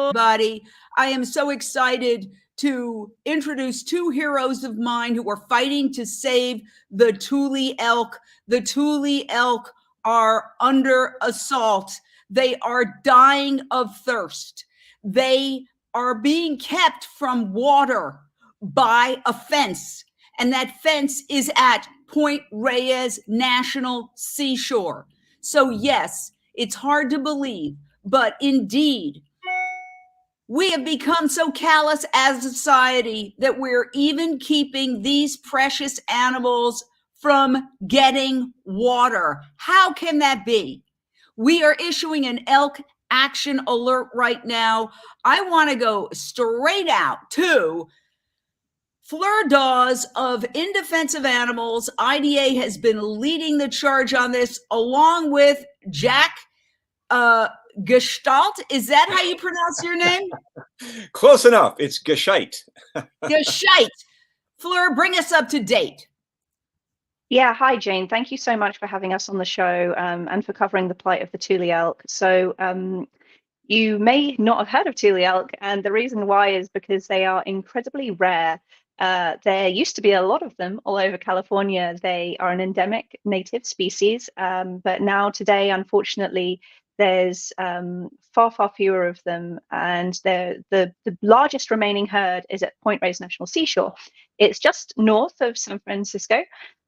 Everybody, I am so excited to introduce two heroes of mine who are fighting to save the Tule Elk. The Tule Elk are under assault. They are dying of thirst. They are being kept from water by a fence, and that fence is at Point Reyes National Seashore. So yes, it's hard to believe, but indeed, we have become so callous as a society that we're even keeping these precious animals from getting water. How can that be? We are issuing an elk action alert right now. I want to go straight out to Fleur Dawes of In Defense of Animals. IDA has been leading the charge on this, along with Jack Gestalt. Is that how you pronounce your name? Close enough. It's Gescheidt. Gescheidt. Fleur, bring us up to date. Yeah, hi, Jane. Thank you so much for having us on the show and for covering the plight of the Tule Elk. So you may not have heard of Tule Elk, and the reason why is because they are incredibly rare. There used to be a lot of them all over California. They are an endemic native species, but now today, unfortunately, there's far, far fewer of them, and the largest remaining herd is at Point Reyes National Seashore. It's just north of San Francisco,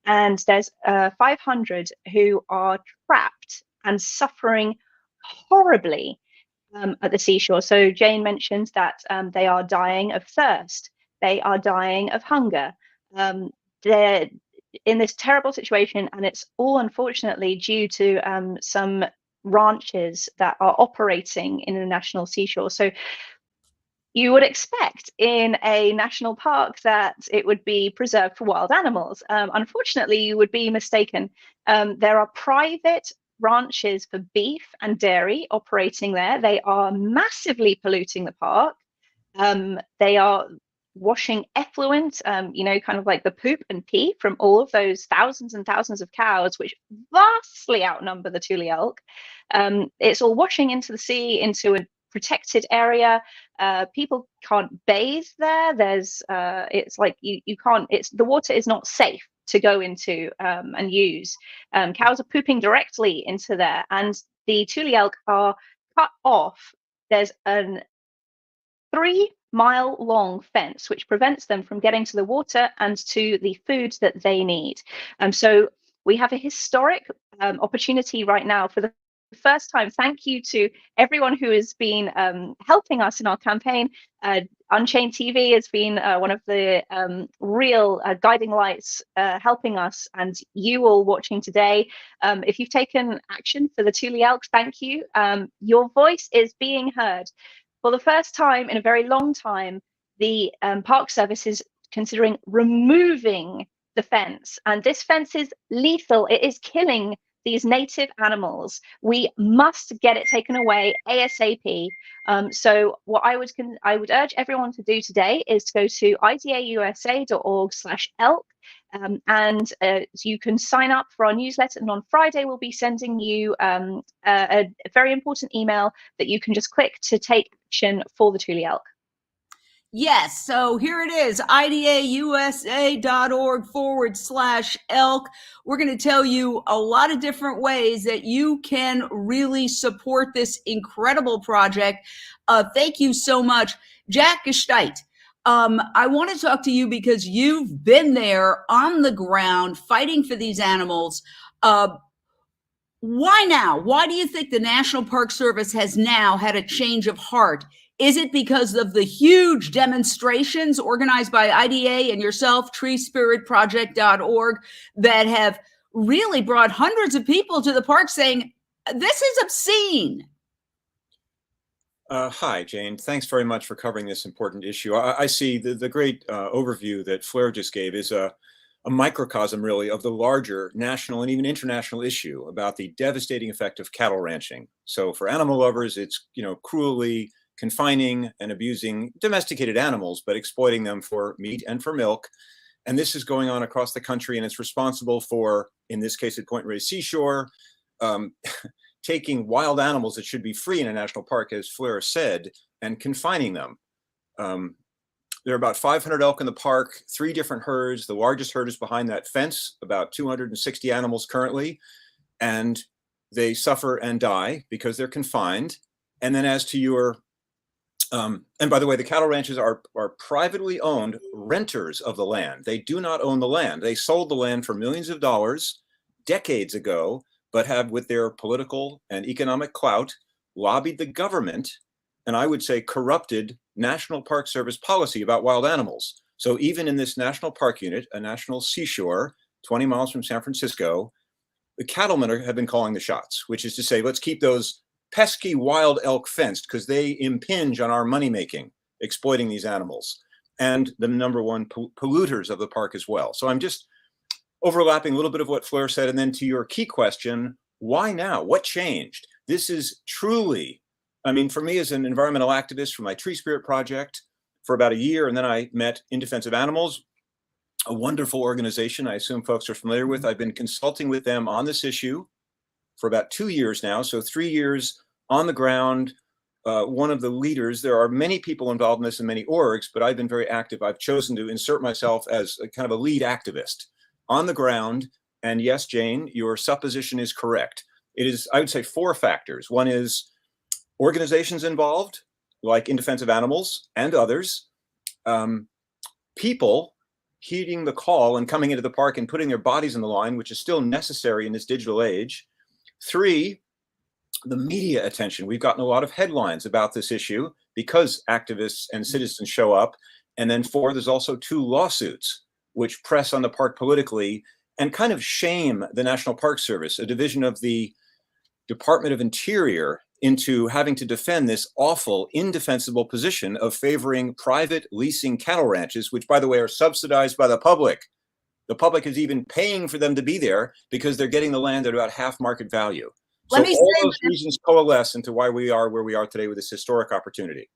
and there's 500 who are trapped and suffering horribly at the seashore. So Jane mentioned that they are dying of thirst. They are dying of hunger. They're in this terrible situation, and it's all unfortunately due to some ranches that are operating in the national seashore. So you would expect in a national park that it would be preserved for wild animals. Unfortunately, you would be mistaken. There are private ranches for beef and dairy operating there. They are massively polluting the park. They are washing effluent, kind of like the poop and pee from all of those thousands and thousands of cows, which vastly outnumber the Tule Elk. It's all washing into the sea, into a protected area. People can't bathe there. It's like you can't, the water is not safe to go into and use. Cows are pooping directly into there, and the Tule Elk are cut off. There's a 3-mile long fence which prevents them from getting to the water and to the food that they need. So we have a historic opportunity right now for the first time. Thank you to everyone who has been helping us in our campaign. Unchained TV has been one of the real guiding lights helping us, and you all watching today. If you've taken action for the Tule Elk, thank you. Your voice is being heard. For the first time in a very long time, the Park Service is considering removing the fence, and this fence is lethal. It is killing these native animals. We must get it taken away ASAP. So what I would urge everyone to do today is to go to idausa.org/elk, and you can sign up for our newsletter. And on Friday, we'll be sending you a very important email that you can just click to take action for the Tule Elk. Yes, so here it is, idausa.org/elk. We're going to tell you a lot of different ways that you can really support this incredible project. Thank you so much. Jack Gescheidt, I want to talk to you because you've been there on the ground fighting for these animals. Why now? Why do you think the National Park Service has now had a change of heart? Is it because of the huge demonstrations organized by IDA and yourself, treespiritproject.org, that have really brought hundreds of people to the park saying, this is obscene? Hi, Jane. Thanks very much for covering this important issue. I see the great overview that Fleur just gave is a microcosm, really, of the larger national and even international issue about the devastating effect of cattle ranching. So for animal lovers, it's, cruelly confining and abusing domesticated animals, but exploiting them for meat and for milk. And this is going on across the country, and it's responsible for, in this case at Point Reyes Seashore, taking wild animals that should be free in a national park, as Fleur said, and confining them. There are about 500 elk in the park, 3 different herds. The largest herd is behind that fence, about 260 animals currently, and they suffer and die because they're confined. And then as to your, and by the way, the cattle ranches are privately owned renters of the land. They do not own the land. They sold the land for millions of dollars decades ago, but have, with their political and economic clout, lobbied the government, and I would say corrupted National Park Service policy about wild animals. So even in this national park unit, a national seashore, 20 miles from San Francisco, the cattlemen have been calling the shots, which is to say, let's keep those pesky wild elk fenced because they impinge on our money making, exploiting these animals, and the number one polluters of the park as well. So I'm just overlapping a little bit of what Fleur said. And then to your key question, why now? What changed? This is truly, I mean, for me as an environmental activist for my Tree Spirit project for about a year, and then I met In Defense of Animals, a wonderful organization I assume folks are familiar with. I've been consulting with them on this issue for about 2 years now. So 3 years on the ground, one of the leaders. There are many people involved in this and many orgs, but I've been very active. I've chosen to insert myself as a kind of a lead activist on the ground. And yes, Jane, your supposition is correct. It is, I would say, 4 factors. One is organizations involved, like In Defense of Animals and others, people heeding the call and coming into the park and putting their bodies on the line, which is still necessary in this digital age. 3, the media attention. We've gotten a lot of headlines about this issue because activists and citizens show up. And then 4, there's also 2 lawsuits which press on the park politically and kind of shame the National Park Service, a division of the Department of Interior, into having to defend this awful, indefensible position of favoring private leasing cattle ranches, which, by the way, are subsidized by the public. The public is even paying for them to be there because they're getting the land at about half market value. So all those reasons coalesce into why we are where we are today with this historic opportunity.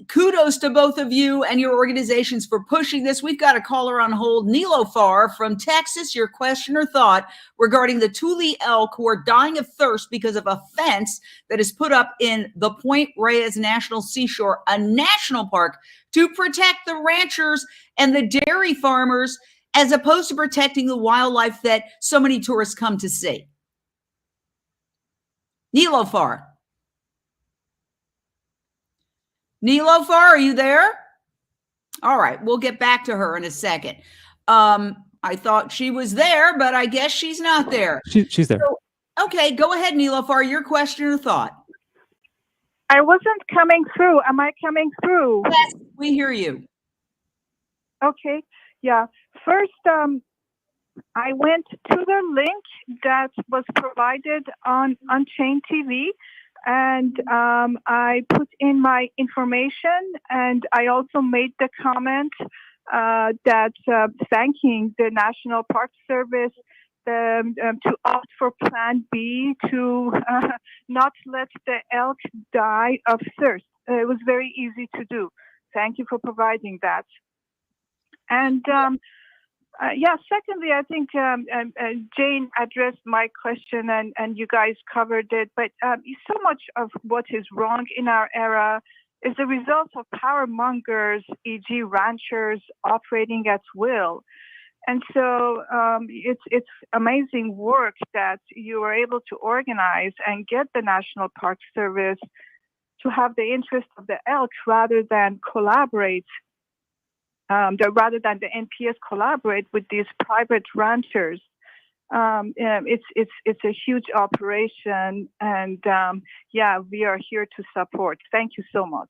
Kudos to both of you and your organizations for pushing this. We've got a caller on hold, Nilofar from Texas. Your question or thought regarding the Tule elk who are dying of thirst because of a fence that is put up in the Point Reyes National Seashore, a national park, to protect the ranchers and the dairy farmers, as opposed to protecting the wildlife that so many tourists come to see. Nilofar. Nilofar, are you there? All right, we'll get back to her in a second. I thought she was there, but I guess she's not there. She's there. So, okay, go ahead, Nilofar, your question or thought. I wasn't coming through. Am I coming through? Yes, we hear you. Okay, yeah. First, I went to the link that was provided on Unchained TV, and I put in my information, and I also made the comment that thanking the National Park Service to opt for Plan B to not let the elk die of thirst. It was very easy to do. Thank you for providing that. And yeah, secondly, I think Jane addressed my question and you guys covered it, but so much of what is wrong in our era is the result of power mongers, e.g. ranchers operating at will. And so it's amazing work that you were able to organize and get the National Park Service to have the interest of the elk rather than collaborate, rather than the NPS collaborate with these private ranchers. It's a huge operation, and yeah, we are here to support. Thank you so much.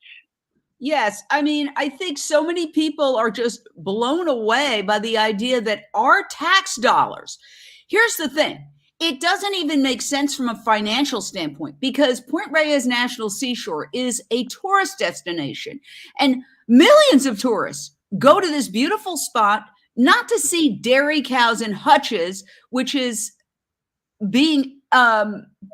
Yes, I mean, I think so many people are just blown away by the idea that our tax dollars, here's the thing, it doesn't even make sense from a financial standpoint because Point Reyes National Seashore is a tourist destination and millions of tourists go to this beautiful spot not to see dairy cows and hutches, which is being,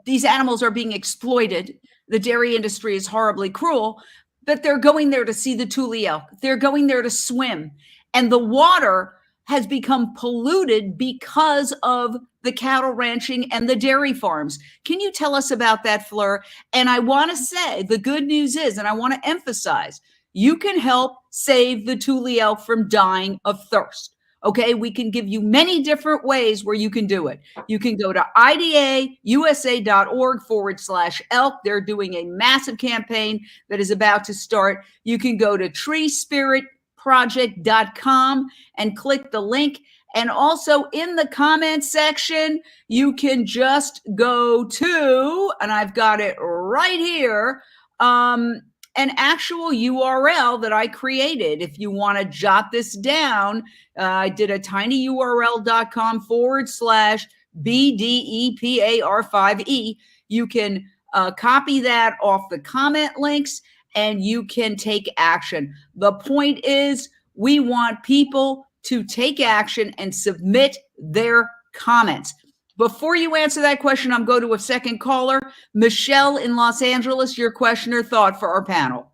these animals are being exploited. The dairy industry is horribly cruel, but they're going there to see the Tule elk. They're going there to swim. And the water has become polluted because of the cattle ranching and the dairy farms. Can you tell us about that, Fleur? And I want to say the good news is, and I want to emphasize, you can help save the Tule elk from dying of thirst. Okay, we can give you many different ways where you can do it. You can go to idausa.org/elk. They're doing a massive campaign that is about to start. You can go to treespiritproject.com and click the link. And also in the comments section, you can just go to, and I've got it right here, an actual URL that I created. If you want to jot this down, I did a tinyurl.com/BDEPAR5E. You can copy that off the comment links and you can take action. The point is, we want people to take action and submit their comments. Before you answer that question, I'm going to a second caller. Michelle in Los Angeles, your question or thought for our panel.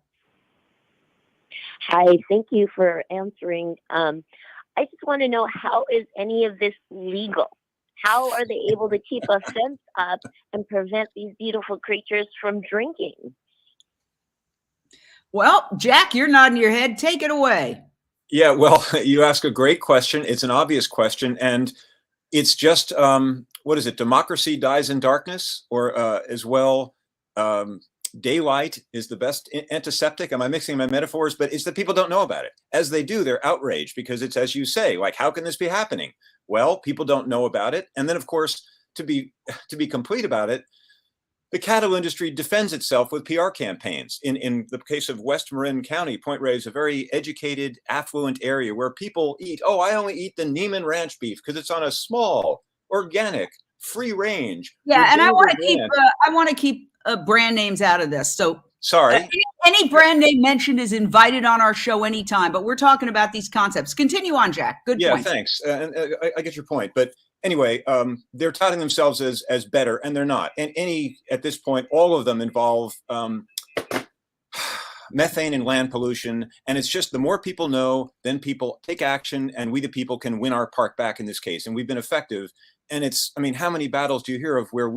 Hi, thank you for answering. I just want to know, how is any of this legal? How are they able to keep a fence up and prevent these beautiful creatures from drinking? Well, Jack, you're nodding your head. Take it away. Yeah, well, you ask a great question. It's an obvious question. And it's just, what is it? Democracy dies in darkness, or as well, daylight is the best antiseptic. Am I mixing my metaphors? But it's that people don't know about it. As they do, they're outraged because it's, as you say, like, how can this be happening? Well, people don't know about it. And then, of course, to be complete about it, the cattle industry defends itself with PR campaigns. In the case of West Marin County, Point Reyes, a very educated, affluent area where people eat, oh, I only eat the Neiman Ranch beef because it's on a small, organic, free range. Yeah, and I want to keep brand names out of this. So sorry. Any brand name mentioned is invited on our show anytime, but we're talking about these concepts. Continue on, Jack. Good point. Yeah, thanks. And I get your point. But anyway, they're touting themselves as better, and they're not. And at this point, all of them involve methane and land pollution. And it's just, the more people know, then people take action, and we the people can win our park back in this case. And we've been effective. And it's, I mean, how many battles do you hear of where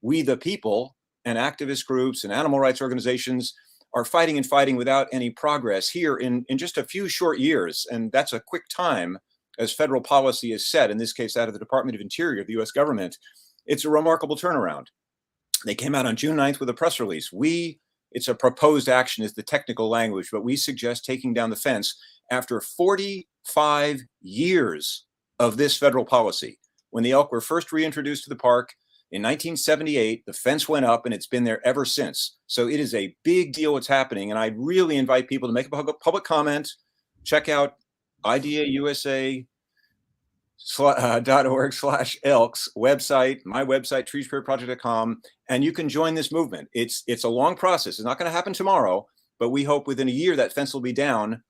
we the people and activist groups and animal rights organizations are fighting and fighting without any progress here in just a few short years? And that's a quick time, as federal policy is set, in this case out of the Department of Interior, the US government. It's a remarkable turnaround. They came out on June 9th with a press release. It's a proposed action is the technical language, but we suggest taking down the fence after 45 years of this federal policy. When the elk were first reintroduced to the park in 1978, the fence went up and it's been there ever since. So it is a big deal what's happening. And I really invite people to make a public comment, check out idausa.org/elks website, my website, treespiritproject.com, and you can join this movement. It's a long process. It's not going to happen tomorrow, but we hope within a year that fence will be down.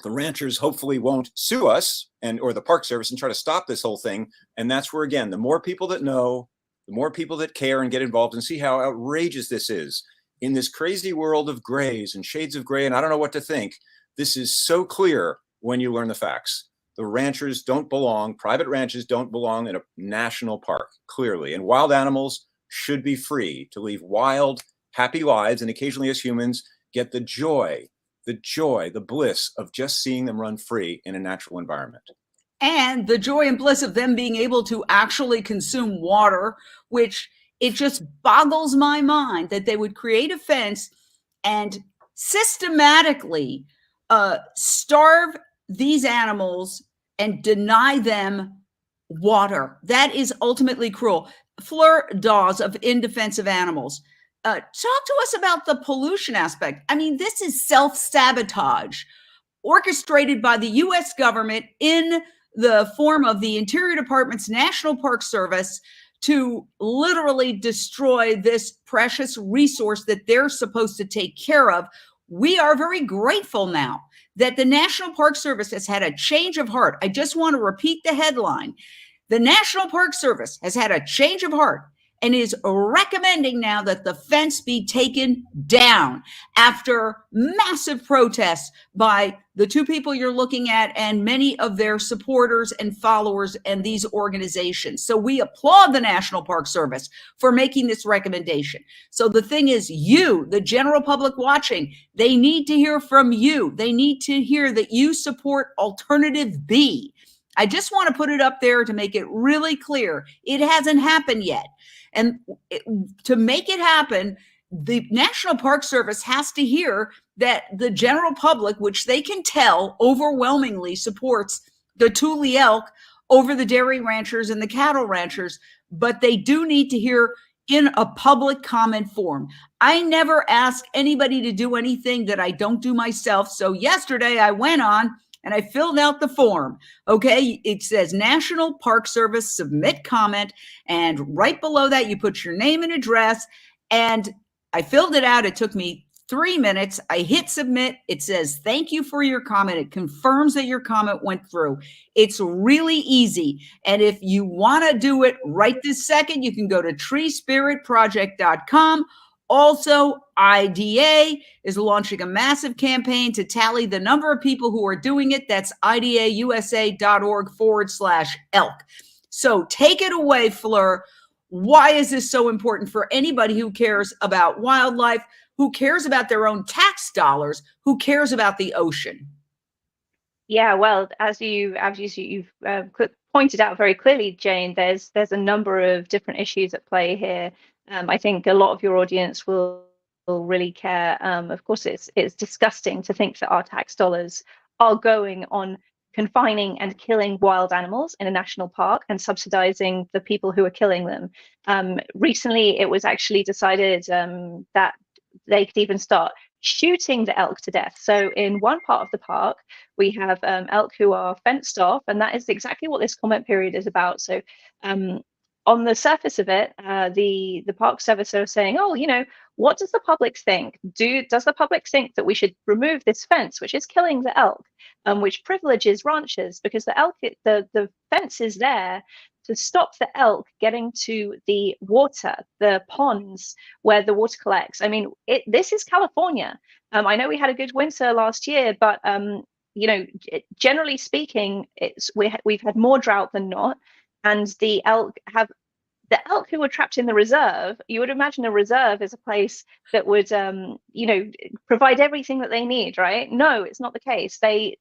The ranchers hopefully won't sue us or the Park Service and try to stop this whole thing. And that's where, again, the more people that know, the more people that care and get involved and see how outrageous this is in this crazy world of grays and shades of gray. And I don't know what to think. This is so clear when you learn the facts. The ranchers don't belong, private ranches don't belong in a national park, clearly. And wild animals should be free to live wild, happy lives, and occasionally as humans get the joy, the bliss of just seeing them run free in a natural environment. And the joy and bliss of them being able to actually consume water, which it just boggles my mind that they would create a fence and systematically starve these animals and deny them water. That is ultimately cruel. Fleur Dawes of In Defense of Animals, talk to us about the pollution aspect. I mean, this is self-sabotage orchestrated by the U.S. government in the form of the Interior Department's National Park Service to literally destroy this precious resource that they're supposed to take care of. We are very grateful now that the National Park Service has had a change of heart. I just want to repeat the headline. The National Park Service has had a change of heart, and is recommending now that the fence be taken down after massive protests by the two people you're looking at and many of their supporters and followers and these organizations. So we applaud the National Park Service for making this recommendation. So the thing is, you, the general public watching, they need to hear from you. They need to hear that you support Alternative B. I just want to put it up there to make it really clear. It hasn't happened yet. And to make it happen, the National Park Service has to hear that the general public, which they can tell overwhelmingly supports the Tule elk over the dairy ranchers and the cattle ranchers, but they do need to hear in a public comment form. I never ask anybody to do anything that I don't do myself. So yesterday I went on and I filled out the form. Okay, it says National Park Service, submit comment. And right below that, you put your name and address. And I filled it out. It took me 3 minutes. I hit submit. It says, thank you for your comment. It confirms that your comment went through. It's really easy. And if you want to do it right this second, you can go to treespiritproject.com. Also, IDA is launching a massive campaign to tally the number of people who are doing it. That's idausa.org/elk. So take it away, Fleur. Why is this so important for anybody who cares about wildlife, who cares about their own tax dollars, who cares about the ocean? Yeah, well, as you've pointed out very clearly, Jane, there's a number of different issues at play here. I think a lot of your audience will really care. Of course, it's disgusting to think that our tax dollars are going on confining and killing wild animals in a national park and subsidizing the people who are killing them. Recently, it was actually decided that they could even start shooting the elk to death. So in one part of the park, we have elk who are fenced off, and that is exactly what this comment period is about. So on the surface of it, the Park Service are saying, oh, you know, what does the public think? Does the public think that we should remove this fence, which is killing the elk, which privileges ranchers? Because the fence is there to stop the elk getting to the water, the ponds where the water collects. I mean, this is California. I know we had a good winter last year, but you know, generally speaking, we've had more drought than not. And the elk who were trapped in the reserve, you would imagine a reserve is a place that would, you know, provide everything that they need, right? No, it's not the case. They've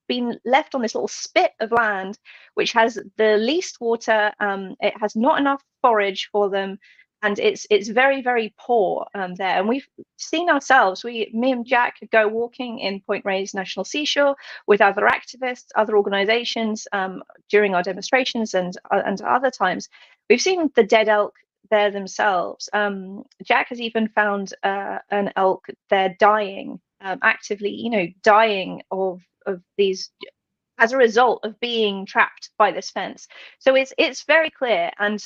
been left on this little spit of land, which has the least water. It has not enough forage for them. And it's very, very poor there. And we've seen ourselves, me and Jack go walking in Point Reyes National Seashore with other activists, other organizations during our demonstrations and other times. We've seen the dead elk there themselves. Jack has even found an elk there dying, actively, you know, dying of these as a result of being trapped by this fence. So it's very clear, and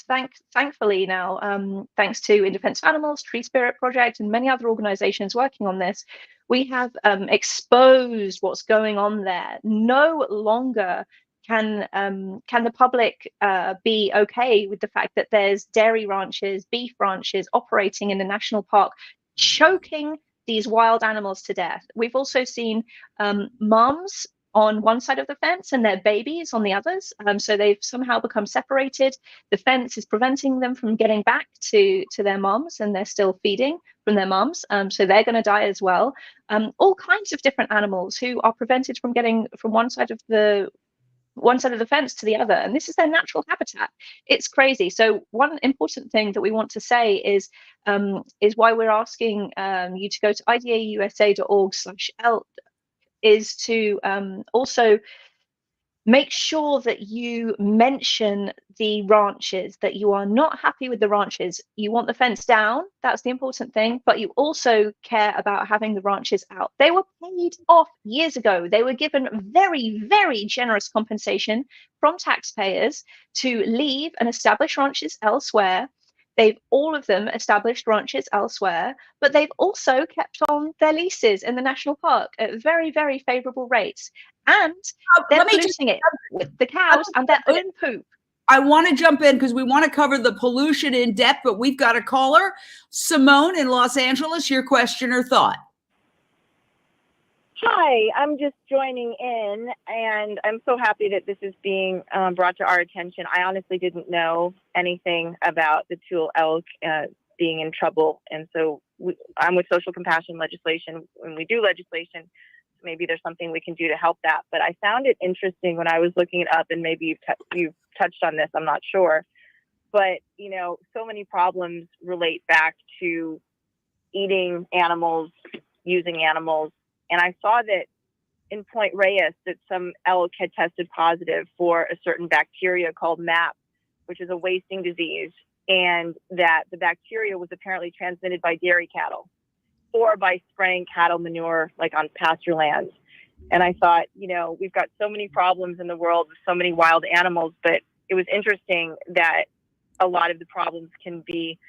thankfully now, thanks to In Defense of Animals, Tree Spirit Project, and many other organizations working on this, we have exposed what's going on there. No longer can the public be okay with the fact that there's dairy ranches, beef ranches operating in the national park, choking these wild animals to death. We've also seen moms on one side of the fence and their babies on the others. So they've somehow become separated. The fence is preventing them from getting back to their moms, and they're still feeding from their moms. So they're going to die as well. All kinds of different animals who are prevented from getting from one side of the fence to the other, and this is their natural habitat. It's crazy. So one important thing that we want to say is why we're asking you to go to idausa.org/elk is to also make sure that you mention the ranches, that you are not happy with the ranches. You want the fence down, that's the important thing, but you also care about having the ranches out. They were paid off years ago. They were given very, very generous compensation from taxpayers to leave and establish ranches elsewhere. They've all of them established ranches elsewhere, but they've also kept on their leases in the national park at very, very favorable rates. And they're polluting it with the cows and their own poop. I want to jump in because we want to cover the pollution in depth, but we've got a caller. Simone in Los Angeles, your question or thought? Hi, I'm just joining in, and I'm so happy that this is being brought to our attention. I honestly didn't know anything about the Tule Elk being in trouble, and so I'm with social compassion legislation. When we do legislation, maybe there's something we can do to help that. But I found it interesting when I was looking it up, and maybe you've touched on this, I'm not sure. But, you know, so many problems relate back to eating animals, using animals. And I saw that in Point Reyes that some elk had tested positive for a certain bacteria called MAP, which is a wasting disease, and that the bacteria was apparently transmitted by dairy cattle or by spraying cattle manure like on pasture lands. And I thought, you know, we've got so many problems in the world with so many wild animals, but it was interesting that a lot of the problems can be,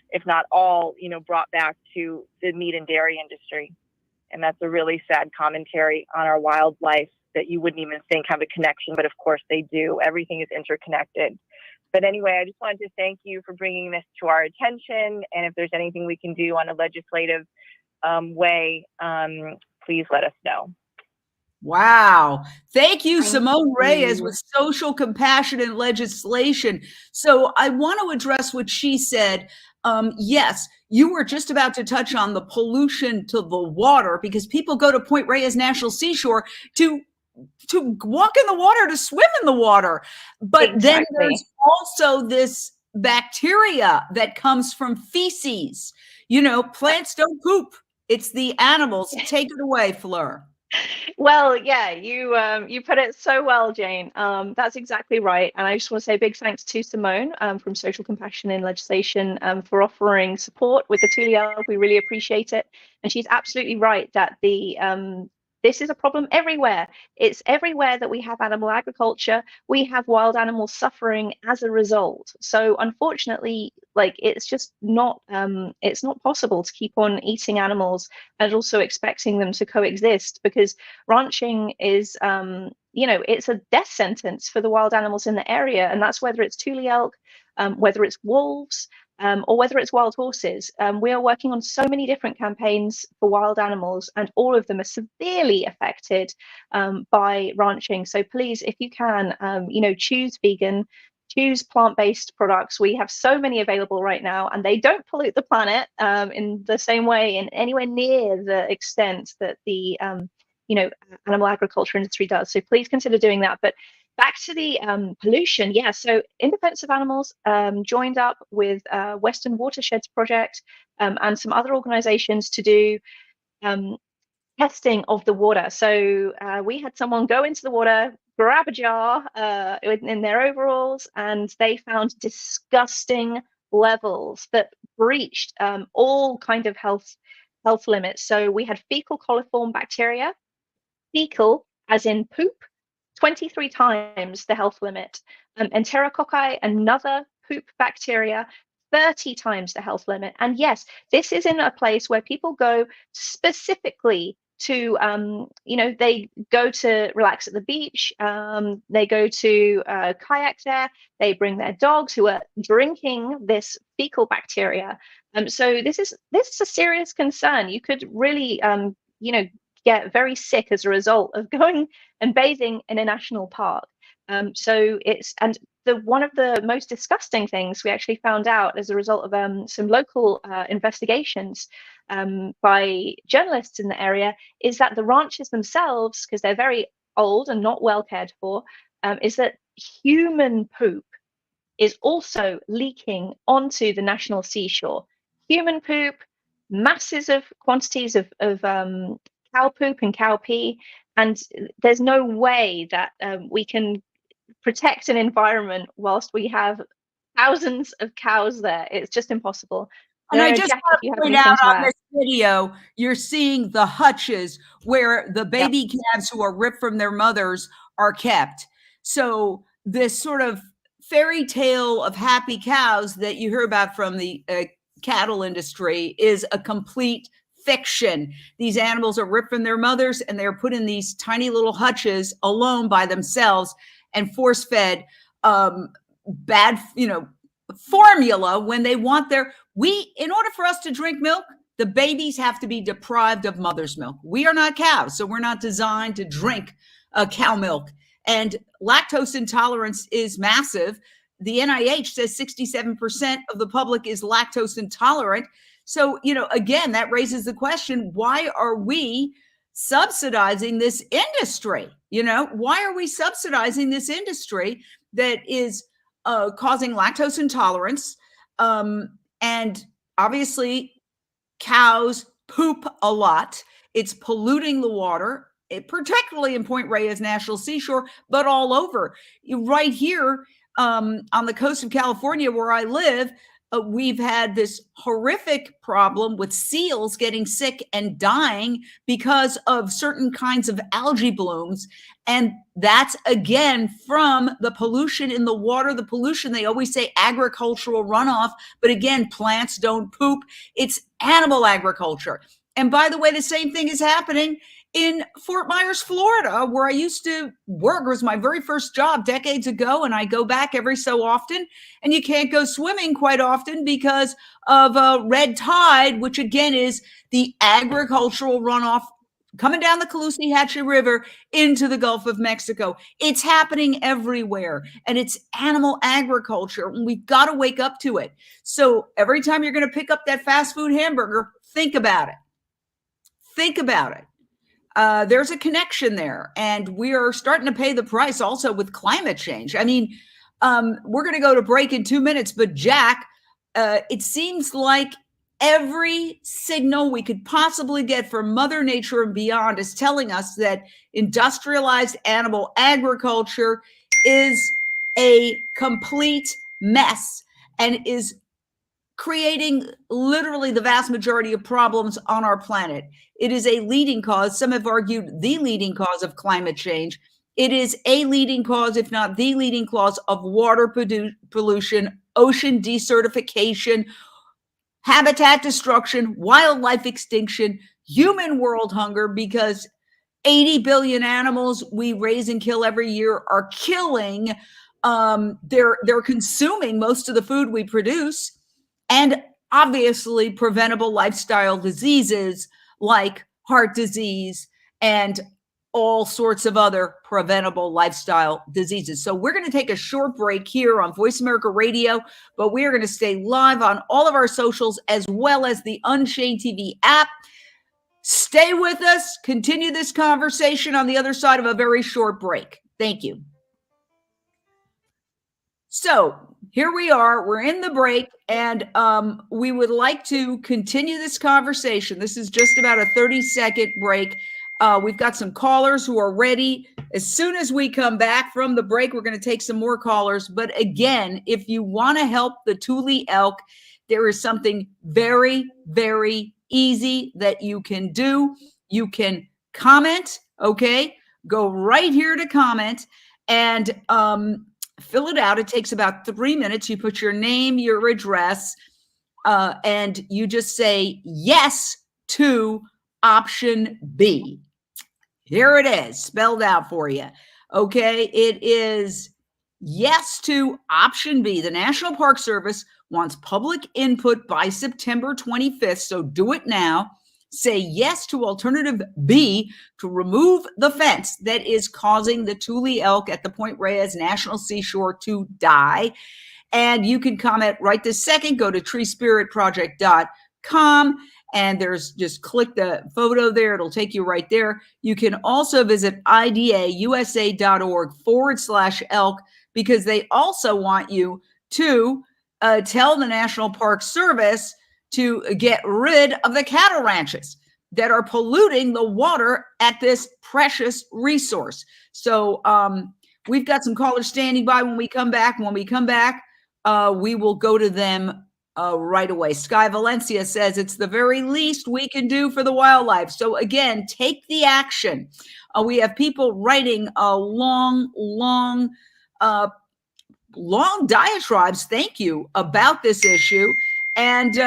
if not all, you know, brought back to the meat and dairy industry. And that's a really sad commentary on our wildlife that you wouldn't even think have a connection, but of course they do. Everything is interconnected. But anyway, I just wanted to thank you for bringing this to our attention. And if there's anything we can do on a legislative way, please let us know. Wow. Thank you, Simone Reyes with social compassion and legislation. So I want to address what she said. Yes, you were just about to touch on the pollution to the water because people go to Point Reyes National Seashore to walk in the water, to swim in the water. But then there's also this bacteria that comes from feces. You know, plants don't poop. It's the animals. Take it away, Fleur. Well, yeah, you put it so well, Jane. That's exactly right. And I just want to say a big thanks to Simone from Social Compassion in Legislation for offering support with the Tule Elk. We really appreciate it. And she's absolutely right that this is a problem everywhere. It's everywhere that we have animal agriculture. We have wild animals suffering as a result. So unfortunately, like it's just not possible to keep on eating animals and also expecting them to coexist, because ranching is you know, it's a death sentence for the wild animals in the area, and that's whether it's Tule elk, whether it's wolves, or whether it's wild horses. We are working on so many different campaigns for wild animals, and all of them are severely affected by ranching. So please, if you can, you know, choose vegan, choose plant-based products. We have so many available right now, and they don't pollute the planet in the same way, in anywhere near the extent that the you know, animal agriculture industry does. So please consider doing that. But back to the pollution, yeah. So In Defense of Animals joined up with Western Watersheds Project and some other organizations to do testing of the water. So we had someone go into the water, grab a jar in their overalls, and they found disgusting levels that breached all kind of health limits. So we had fecal coliform bacteria, fecal as in poop, 23 times the health limit. Enterococci, another poop bacteria, 30 times the health limit. And yes, this is in a place where people go specifically to, you know, they go to relax at the beach, they go to kayak there, they bring their dogs who are drinking this fecal bacteria. So this is a serious concern. You could really, you know, get very sick as a result of going and bathing in a national park. So it's, and one of the most disgusting things we actually found out as a result of some local investigations by journalists in the area is that the ranches themselves, because they're very old and not well cared for, is that human poop is also leaking onto the national seashore. Human poop, masses of quantities of cow poop and cow pee, and there's no way that we can protect an environment whilst we have thousands of cows there. It's just impossible. And I just want to point out on this video, you're seeing the hutches where the baby calves who are ripped from their mothers are kept. So this sort of fairy tale of happy cows that you hear about from the cattle industry is a complete fiction. These animals are ripped from their mothers and they're put in these tiny little hutches alone by themselves and force fed bad, formula when they want in order for us to drink milk, the babies have to be deprived of mother's milk. We are not cows, so we're not designed to drink cow milk. And lactose intolerance is massive. The NIH says 67% of the public is lactose intolerant. So, again, that raises the question, why are we subsidizing this industry? Why are we subsidizing this industry that is causing lactose intolerance? And obviously, cows poop a lot. It's polluting the water, particularly in Point Reyes National Seashore, but all over. Right here on the coast of California, where I live, we've had this horrific problem with seals getting sick and dying because of certain kinds of algae blooms. And that's, again, from the pollution in the water, the pollution, they always say agricultural runoff, but again, plants don't poop. It's animal agriculture. And by the way, the same thing is happening in Fort Myers, Florida, where I used to work. It was my very first job decades ago, and I go back every so often. And you can't go swimming quite often because of red tide, which again is the agricultural runoff coming down the Caloosahatchee River into the Gulf of Mexico. It's happening everywhere, and it's animal agriculture. And we've got to wake up to it. So every time you're going to pick up that fast food hamburger, think about it. Think about it. There's a connection there, and we are starting to pay the price also with climate change. I mean, we're going to go to break in 2 minutes, but Jack, it seems like every signal we could possibly get from Mother Nature and beyond is telling us that industrialized animal agriculture is a complete mess and is creating literally the vast majority of problems on our planet. It is a leading cause. Some have argued the leading cause of climate change. It is a leading cause, if not the leading cause, of water pollution, ocean desertification, habitat destruction, wildlife extinction, human world hunger, because 80 billion animals we raise and kill every year are killing. They're consuming most of the food we produce. And obviously preventable lifestyle diseases like heart disease and all sorts of other preventable lifestyle diseases. So we're going to take a short break here on Voice America Radio, but we are going to stay live on all of our socials as well as the Unchained TV app. Stay with us. Continue this conversation on the other side of a very short break. Thank you. So here we are. We're in the break, and we would like to continue this conversation. This is just about a 30-second break. We've got some callers who are ready. As soon as we come back from the break, we're going to take some more callers. But again, if you want to help the Tule Elk, there is something very, very easy that you can do. You can comment, okay? Go right here to comment and fill it out. It takes about 3 minutes. You put your name, your address, and you just say yes to option B. Here it is, spelled out for you. Okay, it is yes to option B. The National Park Service wants public input by September 25th, so do it now. Say yes to alternative B to remove the fence that is causing the Tule elk at the Point Reyes National Seashore to die. And you can comment right this second. Go to treespiritproject.com and just click the photo there. It'll take you right there. You can also visit idausa.org/elk because they also want you to tell the National Park Service to get rid of the cattle ranches that are polluting the water at this precious resource. So we've got some callers standing by when we come back. When we come back, we will go to them right away. Sky Valencia says it's the very least we can do for the wildlife. So again, take the action. We have people writing long diatribes, thank you, about this issue. And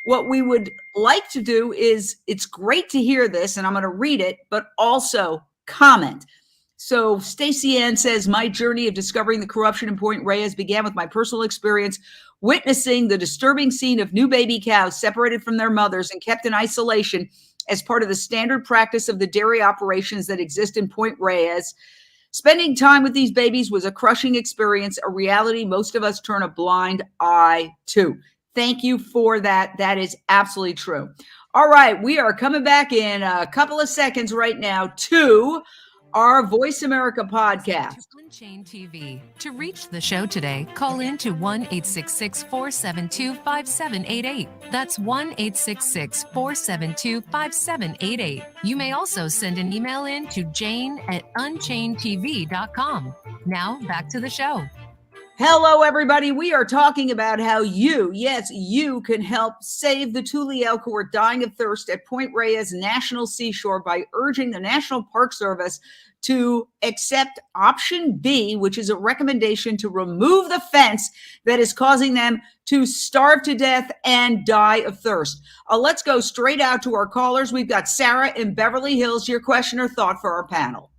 what we would like to do is, it's great to hear this, and I'm going to read it, but also comment. So Stacey Ann says, my journey of discovering the corruption in Point Reyes began with my personal experience witnessing the disturbing scene of new baby cows separated from their mothers and kept in isolation as part of the standard practice of the dairy operations that exist in Point Reyes. Spending time with these babies was a crushing experience, a reality most of us turn a blind eye to. Thank you for that. That is absolutely true. All right, we are coming back in a couple of seconds right now to our Voice America podcast. Unchained TV. To reach the show today, call in to 1-866-472-5788. That's 1-866-472-5788. You may also send an email in to jane@unchainedtv.com. Now back to the show. Hello, everybody. We are talking about how you, yes, you can help save the Tule elk who are dying of thirst at Point Reyes National Seashore by urging the National Park Service to accept option B, which is a recommendation to remove the fence that is causing them to starve to death and die of thirst. Let's go straight out to our callers. We've got Sarah in Beverly Hills. Your question or thought for our panel?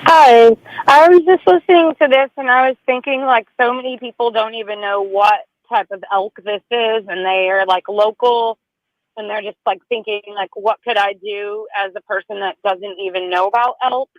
Hi, I was just listening to this and I was thinking like so many people don't even know what type of elk this is, and they are like local and they're just like thinking like, what could I do as a person that doesn't even know about elk?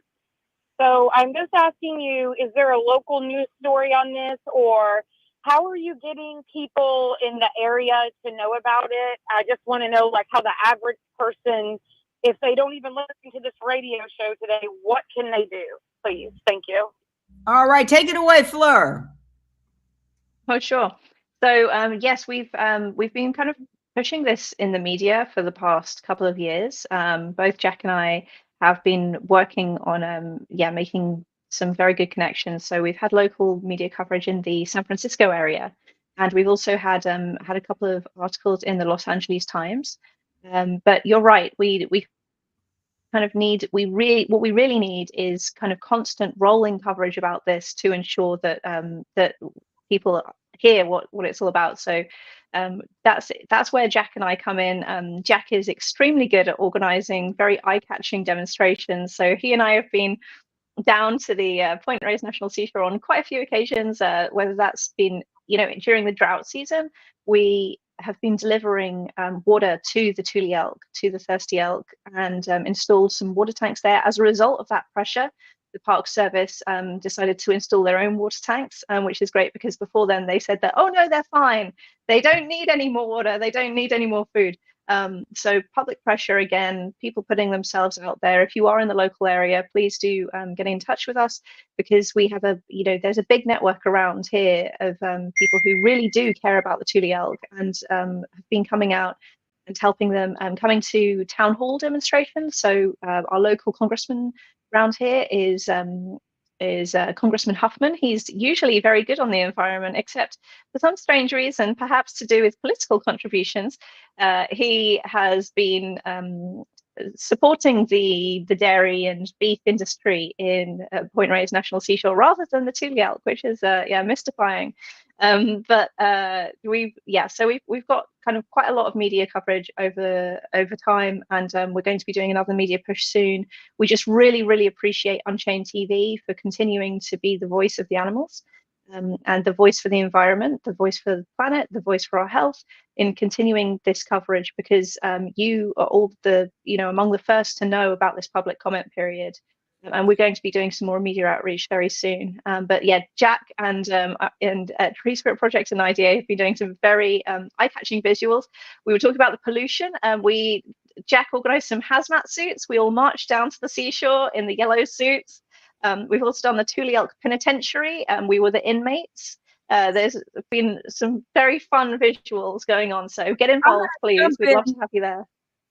So I'm just asking you, is there a local news story on this, or how are you getting people in the area to know about it? I just want to know like how the average person, if they don't even listen to this radio show today, what can they do? Please. Thank you. All right. Take it away, Fleur. Oh, sure. So, yes, we've been kind of pushing this in the media for the past couple of years. Both Jack and I have been working on, making some very good connections. So we've had local media coverage in the San Francisco area, and we've also had a couple of articles in the Los Angeles Times. But you're right. We kind of need, what we really need is kind of constant rolling coverage about this to ensure that that people hear what it's all about. So that's where Jack and I come in. Jack is extremely good at organizing very eye-catching demonstrations. So he and I have been down to the Point Reyes National Seashore on quite a few occasions, whether that's been, during the drought season. We have been delivering water to the Tule elk, to the thirsty elk, and installed some water tanks there. As a result of that pressure, the Park Service decided to install their own water tanks, which is great because before then they said that, oh no, they're fine. They don't need any more water. They don't need any more food. So public pressure, again, people putting themselves out there. If you are in the local area, please do get in touch with us, because we have there's a big network around here of people who really do care about the Tule elk and have been coming out and helping them, coming to town hall demonstrations. So our local congressman around here is Congressman Huffman. He's usually very good on the environment, except for some strange reason, perhaps to do with political contributions. He has been supporting the dairy and beef industry in Point Reyes National Seashore rather than the Tule elk, which is mystifying. But we've got kind of quite a lot of media coverage over time, and we're going to be doing another media push soon. We just really appreciate Unchained TV for continuing to be the voice of the animals, and the voice for the environment, the voice for the planet, the voice for our health, in continuing this coverage, because you are all among the first to know about this public comment period. And we're going to be doing some more media outreach very soon. But yeah, Jack and Tree Spirit Project and IDA have been doing some very eye-catching visuals. We were talking about the pollution. Jack organized some hazmat suits. We all marched down to the seashore in the yellow suits. We've also done the Tule Elk Penitentiary, and we were the inmates. There's been some very fun visuals going on. So get involved, please. We'd love to have you there.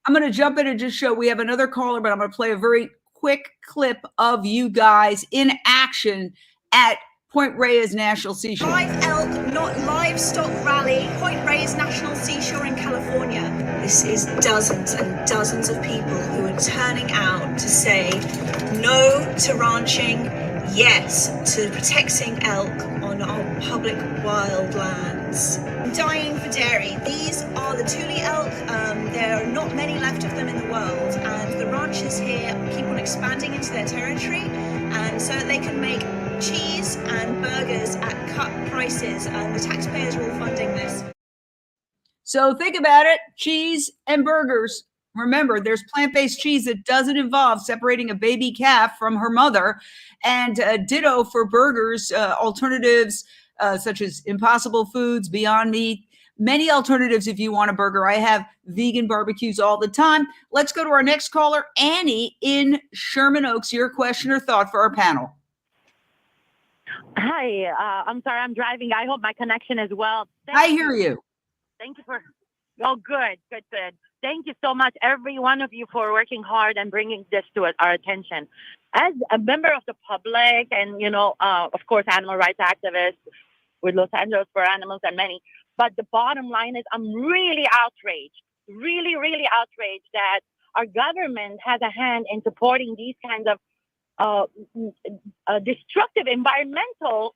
I'm going to jump in and just show we have another caller, but I'm going to play a very quick clip of you guys in action at Point Reyes National Seashore. Live elk, not livestock rally, Point Reyes National Seashore in California. This is dozens and dozens of people who are turning out to say no to ranching, yes to protecting elk on our public wild lands. Dying for dairy. These are the Tule elk. There are not many left of them in the world, and the ranchers here keep on expanding into their territory, and so that they can make cheese and burgers at cut prices, and the taxpayers are all funding this. So think about it, cheese and burgers. Remember, there's plant-based cheese that doesn't involve separating a baby calf from her mother, and ditto for burgers, alternatives such as Impossible Foods, Beyond Meat, many alternatives if you want a burger. I have vegan barbecues all the time. Let's go to our next caller, Annie in Sherman Oaks. Your question or thought for our panel. Hi, I'm sorry, I'm driving. I hope my connection is well. I hear you. Thank you for, oh, good. Thank you so much, every one of you, for working hard and bringing this to our attention. As a member of the public and, of course, animal rights activist with Los Angeles for Animals and many, but the bottom line is I'm really outraged, really, really outraged that our government has a hand in supporting these kinds of destructive environmental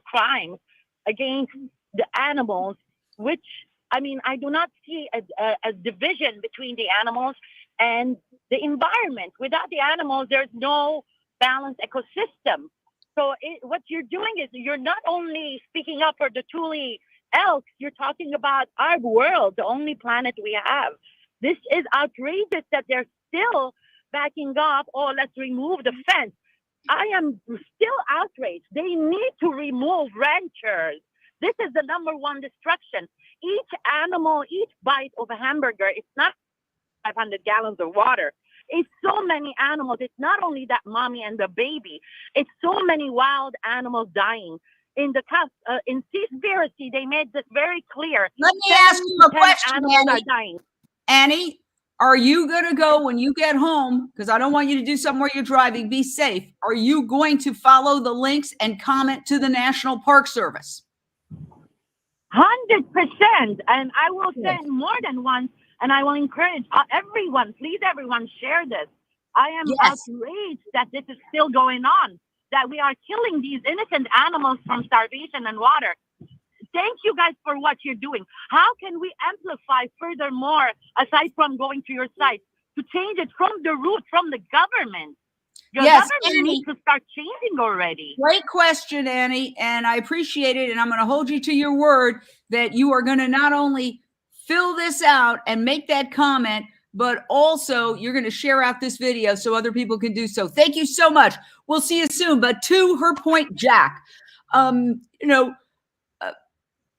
crimes against the animals, which, I do not see a division between the animals and the environment. Without the animals, there's no balanced ecosystem. So what you're doing is you're not only speaking up for the Tule Elk, you're talking about our world, the only planet we have. This is outrageous that they're still backing off. Oh, let's remove the fence. I am still outraged. They need to remove ranchers. This is the number one destruction. Each animal, each bite of a hamburger, it's not 500 gallons of water. It's so many animals. It's not only that mommy and the baby. It's so many wild animals dying. In Seaspiracy, they made this very clear. Let me ask you a question, Annie. Are you going to go when you get home? Because I don't want you to do something where you're driving. Be safe. Are you going to follow the links and comment to the National Park Service? 100%. And I will send more than once. And I will encourage everyone, please, everyone, share this. I am outraged that this is still going on, that we are killing these innocent animals from starvation and water. Thank you guys for what you're doing. How can we amplify furthermore, aside from going to your site, to change it from the root, from the government? Your government needs to start changing already. Great question, Annie, and I appreciate it. And I'm going to hold you to your word that you are going to not only fill this out and make that comment, but also you're going to share out this video so other people can do so. Thank you so much. We'll see you soon. But to her point, Jack,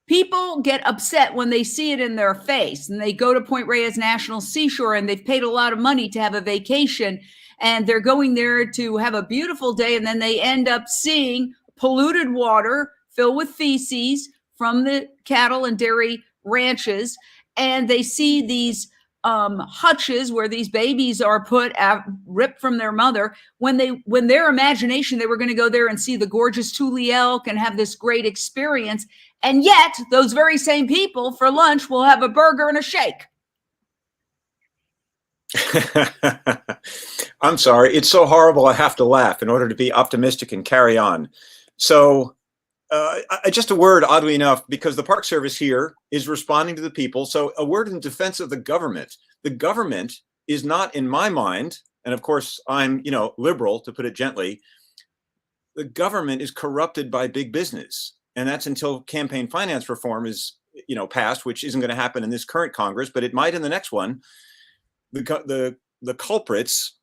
people get upset when they see it in their face and they go to Point Reyes National Seashore and they've paid a lot of money to have a vacation and they're going there to have a beautiful day. And then they end up seeing polluted water filled with feces from the cattle and dairy ranches. And they see these hutches where these babies are put out, ripped from their mother, when their imagination, they were going to go there and see the gorgeous Tule Elk and have this great experience. And yet those very same people for lunch will have a burger and a shake. I'm sorry. It's so horrible. I have to laugh in order to be optimistic and carry on. So just a word, oddly enough, because the Park Service here is responding to the people. So a word in defense of the government. The government is not, in my mind, and of course I'm, liberal, to put it gently, the government is corrupted by big business. And that's until campaign finance reform is, passed, which isn't going to happen in this current Congress, but it might in the next one. The culprits,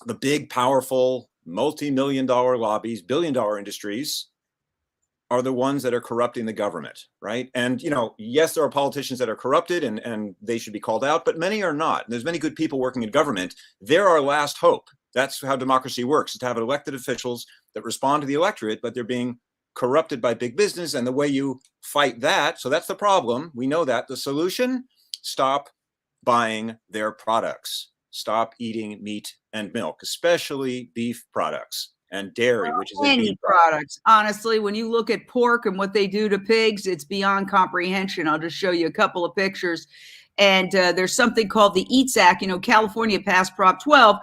the big, powerful, multi-million-dollar lobbies, billion-dollar industries, are the ones that are corrupting the government, right? And, yes, there are politicians that are corrupted and they should be called out, but many are not. And there's many good people working in government. They're our last hope. That's how democracy works, is to have elected officials that respond to the electorate, but they're being corrupted by big business. And the way you fight that, so that's the problem. We know that. The solution, stop buying their products. Stop eating meat and milk, especially beef products. And dairy, which is any products. Honestly, when you look at pork and what they do to pigs, it's beyond comprehension. I'll just show you a couple of pictures. And there's something called the EATS Act. California passed Prop 12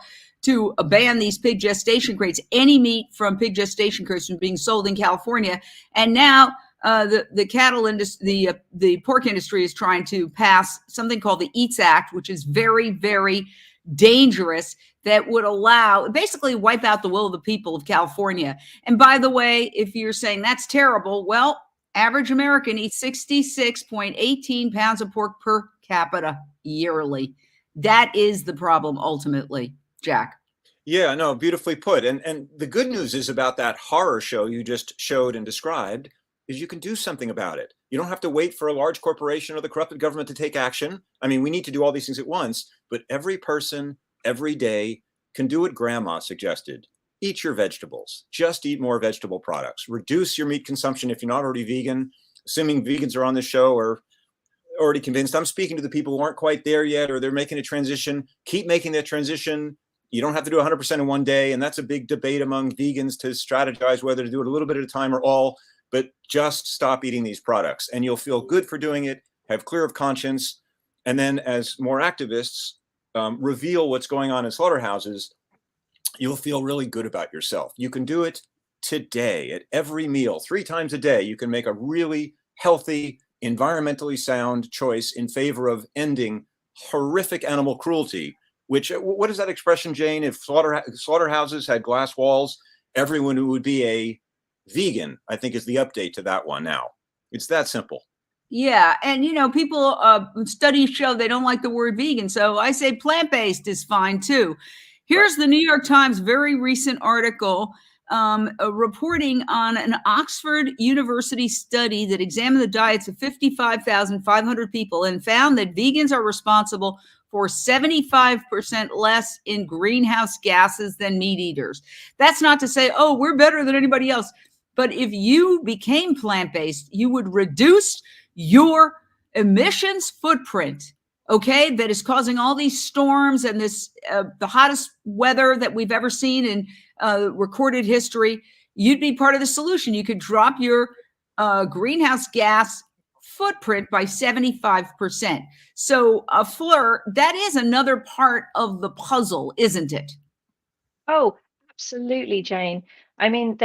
to ban these pig gestation crates, any meat from pig gestation crates from being sold in California. And now the cattle industry, the pork industry is trying to pass something called the EATS Act, which is very, very dangerous, that would basically wipe out the will of the people of California. And by the way, if you're saying that's terrible, well, average American eats 66.18 pounds of pork per capita yearly. That is the problem ultimately, Jack. Yeah, no, beautifully put. And the good news is about that horror show you just showed and described is you can do something about it. You don't have to wait for a large corporation or the corrupted government to take action. I mean, we need to do all these things at once, but every person, every day can do what grandma suggested. Eat your vegetables. Just eat more vegetable products. Reduce your meat consumption if you're not already vegan. Assuming vegans are on the show or already convinced. I'm speaking to the people who aren't quite there yet, or they're making a transition. Keep making that transition. You don't have to do 100% in one day. And that's a big debate among vegans to strategize whether to do it a little bit at a time or all, but just stop eating these products and you'll feel good for doing it, have clear of conscience. And then as more activists reveal what's going on in slaughterhouses, you'll feel really good about yourself. You can do it today at every meal, 3 times a day. You can make a really healthy, environmentally sound choice in favor of ending horrific animal cruelty, which, what is that expression, Jane? If slaughterhouses had glass walls, everyone who would be a vegan, I think, is the update to that one now. It's that simple. Yeah. And, people, studies show they don't like the word vegan. So I say plant-based is fine too. Here's the New York Times very recent article reporting on an Oxford University study that examined the diets of 55,500 people and found that vegans are responsible for 75% less in greenhouse gases than meat eaters. That's not to say, oh, we're better than anybody else. But if you became plant-based, you would reduce your emissions footprint, okay, that is causing all these storms and this the hottest weather that we've ever seen in recorded history. You'd be part of the solution. You could drop your greenhouse gas footprint by 75%. So, Fleur, that is another part of the puzzle, isn't it? Oh, absolutely, Jane. I mean,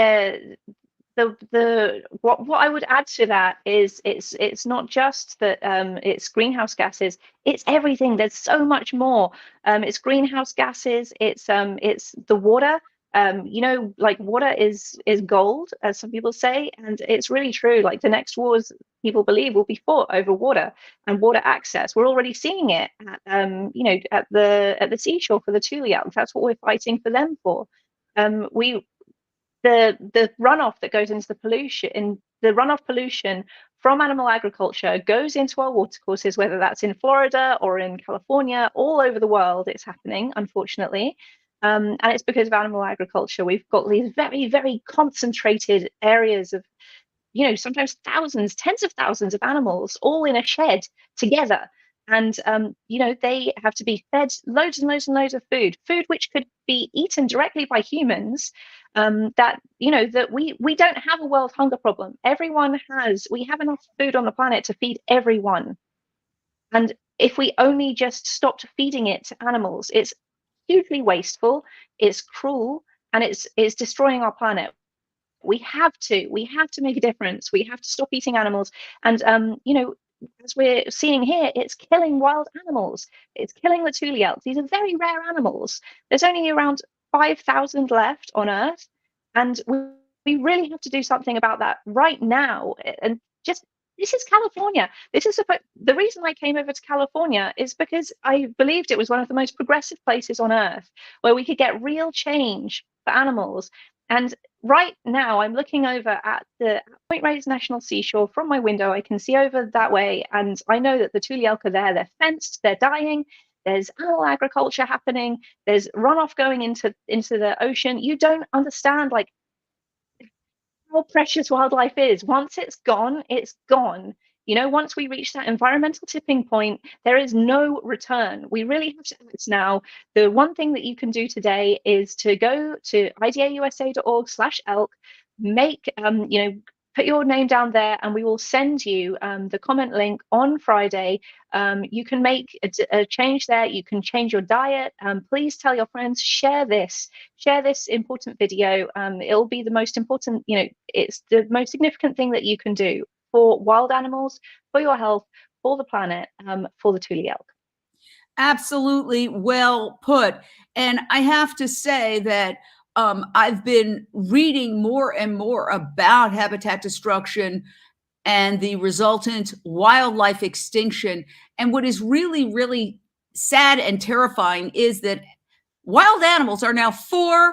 what I would add to that is it's not just that it's greenhouse gases, it's everything. There's so much more. It's greenhouse gases, it's the water. Like water is gold, as some people say, and it's really true. Like the next wars, people believe, will be fought over water and water access. We're already seeing it at the seashore for the Tule Elk. That's what we're fighting for them for. The runoff that goes into the runoff pollution from animal agriculture goes into our watercourses, whether that's in Florida or in California, all over the world. It's happening, unfortunately. And it's because of animal agriculture. We've got these very, very concentrated areas of, sometimes thousands, tens of thousands of animals all in a shed together. And, they have to be fed loads and loads and loads of food which could be eaten directly by humans. That we don't have a world hunger problem. We have enough food on the planet to feed everyone. And if we only just stopped feeding it to animals, it's hugely wasteful, it's cruel, and it's destroying our planet. We have to make a difference. We have to stop eating animals. And as we're seeing here, it's killing wild animals. It's killing the Tule Elk. These are very rare animals. There's only around 5,000 left on Earth, and we really have to do something about that right now. And this is California. The reason I came over to California is because I believed it was one of the most progressive places on Earth where we could get real change for animals. And right now, I'm looking over at the Point Reyes National Seashore from my window. I can see over that way, and I know that the Tule Elk are there. They're fenced. They're dying. There's animal agriculture happening. There's runoff going into the ocean. You don't understand how precious wildlife is. Once it's gone, it's gone. Once we reach that environmental tipping point, there is no return. We really have to act now. The one thing that you can do today is to go to idausa.org/elk, put your name down there, and we will send you the comment link on Friday. You can make a change there. You can change your diet. Please tell your friends, share this important video. It'll be the most important, it's the most significant thing that you can do for wild animals, for your health, for the planet, for the Tule Elk. Absolutely well put. And I have to say that I've been reading more and more about habitat destruction and the resultant wildlife extinction. And what is really, really sad and terrifying is that wild animals are now 4%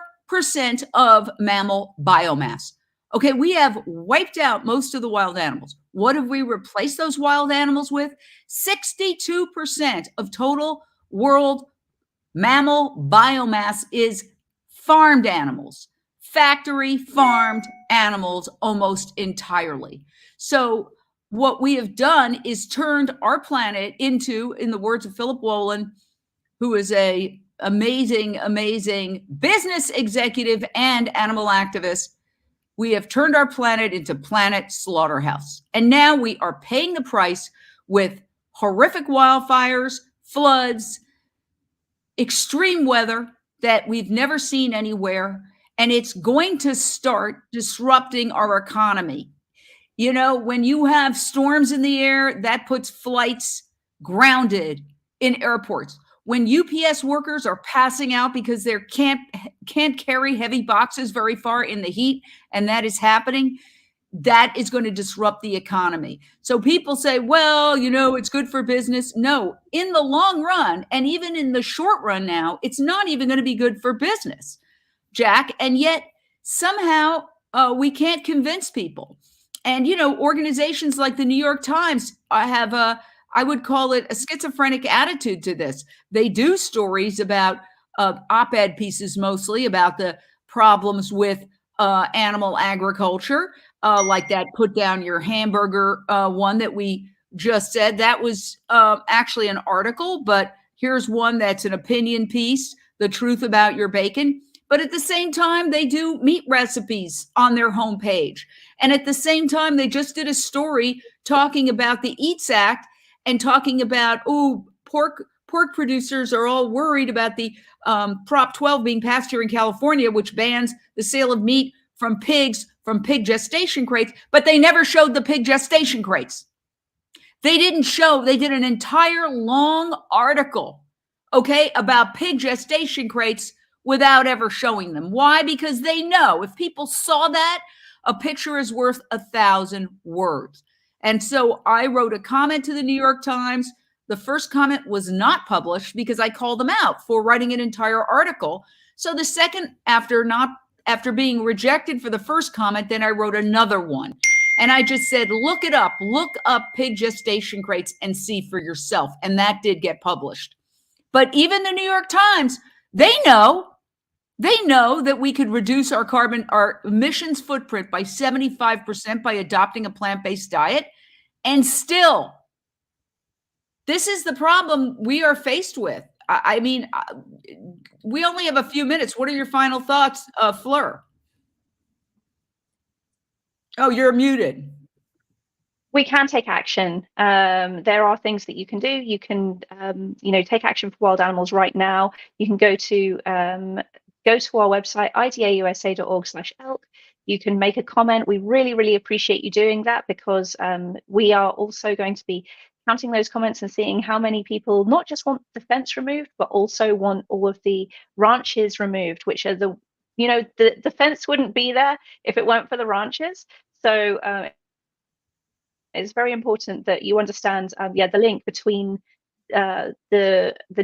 of mammal biomass. Okay, we have wiped out most of the wild animals. What have we replaced those wild animals with? 62% of total world mammal biomass is farmed animals, factory farmed animals almost entirely. So what we have done is turned our planet into, in the words of Philip Wolin, who is a amazing, amazing business executive and animal activist, we have turned our planet into planet slaughterhouse. And now we are paying the price with horrific wildfires, floods, extreme weather that we've never seen anywhere. And it's going to start disrupting our economy. You know, when you have storms in the air, that puts flights grounded in airports. When UPS workers are passing out because they can't carry heavy boxes very far in the heat, and that is happening, that is going to disrupt the economy. So people say, well, you know, it's good for business. No, in the long run, and even in the short run now, it's not even going to be good for business, Jack. And yet somehow we can't convince people. And, you know, organizations like the New York Times have I would call it a schizophrenic attitude to this. They do stories about op-ed pieces, mostly about the problems with animal agriculture, like that put down your hamburger one that we just said. That was actually an article, but here's one that's an opinion piece, the truth about your bacon. But at the same time, they do meat recipes on their homepage. And at the same time, they just did a story talking about the EATS Act and talking about, pork producers are all worried about the Prop 12 being passed here in California, which bans the sale of meat from pigs from pig gestation crates, but they never showed the pig gestation crates. They didn't show, they did an entire long article, okay, about pig gestation crates without ever showing them. Why? Because they know if people saw that, a picture is worth 1,000 words. And so I wrote a comment to the New York Times. The first comment was not published because I called them out for writing an entire article. So the second, after being rejected for the first comment, then I wrote another one. And I just said, look it up, look up pig gestation crates and see for yourself. And that did get published. But even the New York Times, they know that we could reduce our emissions footprint by 75% by adopting a plant-based diet. And still, this is the problem we are faced with. I mean, we only have a few minutes. What are your final thoughts, Fleur? Oh, you're muted. We can take action. There are things that you can do. You can, take action for wild animals right now. You can go to our website, idausa.org/elk. You can make a comment. We really, really appreciate you doing that because we are also going to be counting those comments and seeing how many people not just want the fence removed, but also want all of the ranches removed, which are the fence wouldn't be there if it weren't for the ranches. So it's very important that you understand, the link between the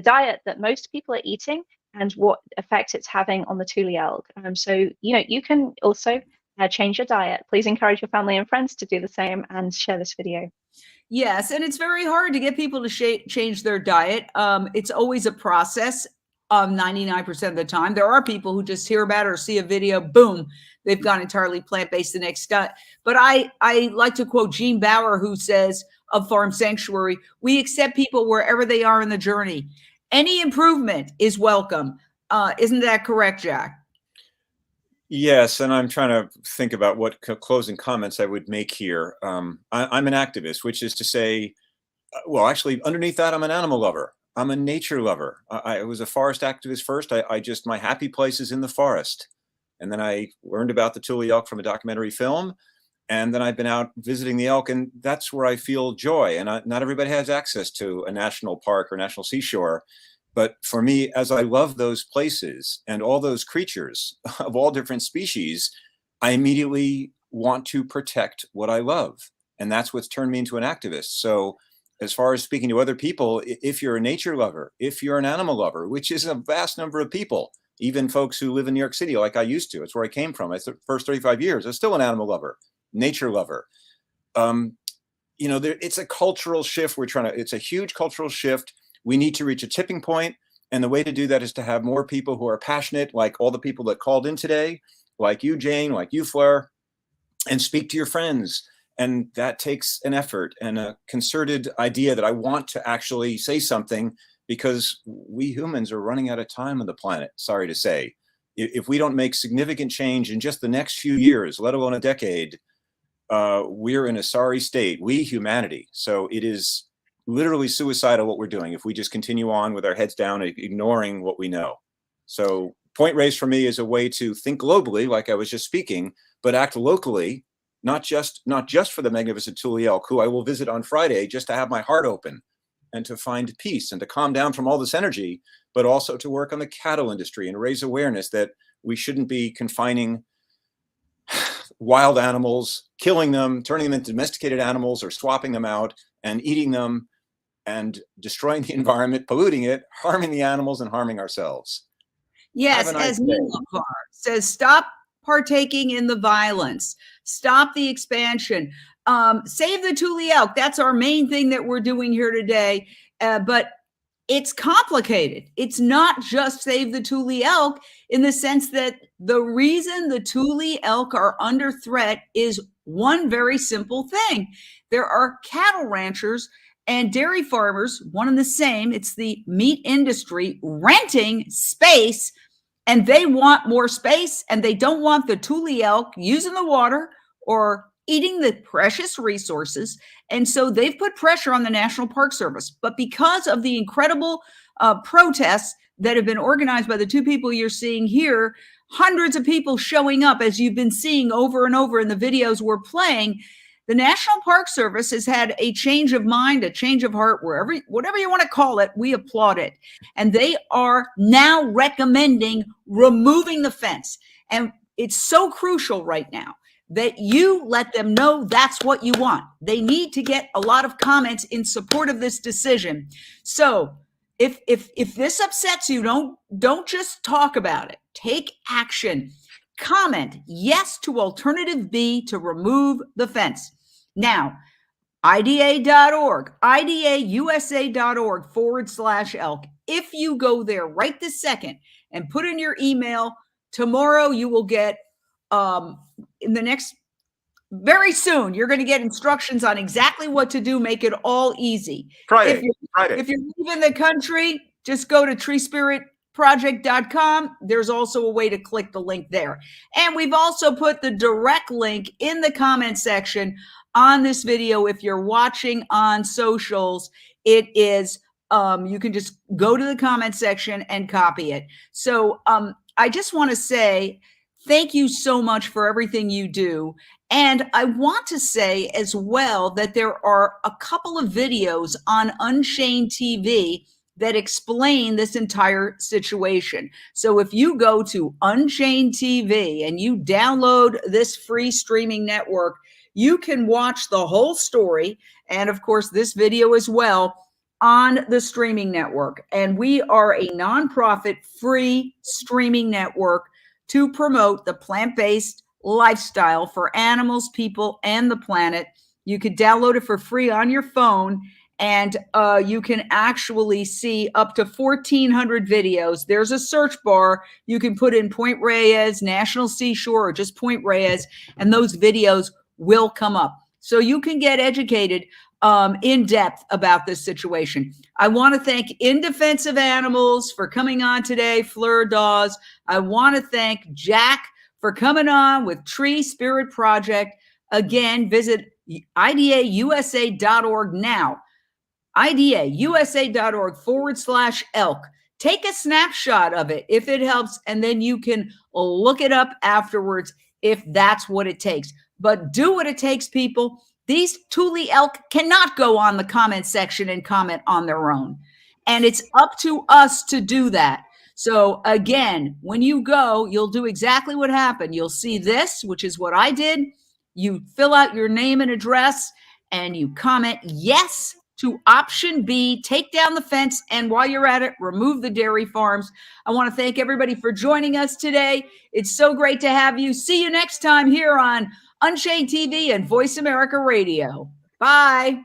diet that most people are eating and what effect it's having on the Tule elk. So, you can also change your diet. Please encourage your family and friends to do the same and share this video. Yes, and it's very hard to get people to change their diet. It's always a process. 99% of the time, there are people who just hear about it or see a video, boom, they've gone entirely plant-based the next day. But I like to quote Gene Bauer, who says of Farm Sanctuary, we accept people wherever they are in the journey. Any improvement is welcome. Isn't that correct, Jack? Yes, and I'm trying to think about what closing comments I would make here. I'm an activist, which is to say, well, actually, underneath that, I'm an animal lover. I'm a nature lover. I was a forest activist first. My happy place is in the forest. And then I learned about the Tule elk from a documentary film. And then I've been out visiting the elk, and that's where I feel joy. And not everybody has access to a national park or national seashore. But for me, as I love those places and all those creatures of all different species, I immediately want to protect what I love. And that's what's turned me into an activist. So as far as speaking to other people, if you're a nature lover, if you're an animal lover, which is a vast number of people, even folks who live in New York City, like I used to, it's where I came from. The first 35 years, I was still an animal lover, nature lover. It's a cultural shift. It's a huge cultural shift. We need to reach a tipping point. And the way to do that is to have more people who are passionate, like all the people that called in today, like you, Jane, like you, Fleur, and speak to your friends. And that takes an effort and a concerted idea that I want to actually say something, because we humans are running out of time on the planet, sorry to say. If we don't make significant change in just the next few years, let alone a decade, we're in a sorry state, we humanity. So it is literally suicidal what we're doing if we just continue on with our heads down, ignoring what we know. So Point Reyes for me is a way to think globally, like I was just speaking, but act locally, not just for the magnificent Tule Elk, who I will visit on Friday just to have my heart open and to find peace and to calm down from all this energy, but also to work on the cattle industry and raise awareness that we shouldn't be confining wild animals, killing them, turning them into domesticated animals, or swapping them out and eating them and destroying the environment, polluting it, harming the animals, and harming ourselves. Yes, as Neil says, stop partaking in the violence, stop the expansion, save the Tule Elk. That's our main thing that we're doing here today. But it's complicated. It's not just save the Tule Elk, in the sense that the reason the Tule Elk are under threat is one very simple thing. There are cattle ranchers and dairy farmers, one and the same. It's the meat industry renting space, and they want more space, and they don't want the Tule Elk using the water or eating the precious resources. And so they've put pressure on the National Park Service. But because of the incredible protests that have been organized by the two people you're seeing here, hundreds of people showing up, as you've been seeing over and over in the videos we're playing, the National Park Service has had a change of mind, a change of heart, whatever you want to call it. We applaud it. And they are now recommending removing the fence. And it's so crucial right now that you let them know that's what you want. They need to get a lot of comments in support of this decision. So if this upsets you, don't just talk about it. Take action. Comment yes to alternative B to remove the fence. Now, IDA.org, IDAUSA.org/elk. If you go there right this second and put in your email, tomorrow you will get, very soon, you're going to get instructions on exactly what to do. Make it all easy. Friday. If you're leaving the country, just go to treespiritproject.com. There's also a way to click the link there. And we've also put the direct link in the comment section on this video. If you're watching on socials, it is, you can just go to the comment section and copy it. So I just want to say thank you so much for everything you do. And I want to say as well that there are a couple of videos on Unchained TV that explain this entire situation. So if you go to Unchained TV and you download this free streaming network, you can watch the whole story, and of course this video as well, on the streaming network. And we are a nonprofit free streaming network to promote the plant-based lifestyle for animals, people, and the planet. You could download it for free on your phone, and you can actually see up to 1,400 videos. There's a search bar. You can put in Point Reyes National Seashore or just Point Reyes, and those videos will come up. So you can get educated in depth about this situation. I want to thank In Defense of Animals for coming on today, Fleur, Dawes. I want to thank Jack for coming on with Tree Spirit Project. Again, visit IDAUSA.org now. IDAUSA.org/elk. Take a snapshot of it if it helps, and then you can look it up afterwards if that's what it takes. but do what it takes, people. These Tule elk cannot go on the comment section and comment on their own. And it's up to us to do that. So again, when you go, you'll do exactly what happened. You'll see this, which is what I did. You fill out your name and address and you comment yes to option B, take down the fence, and while you're at it, remove the dairy farms. I want to thank everybody for joining us today. It's so great to have you. See you next time here on Unchained TV and Voice America Radio. Bye.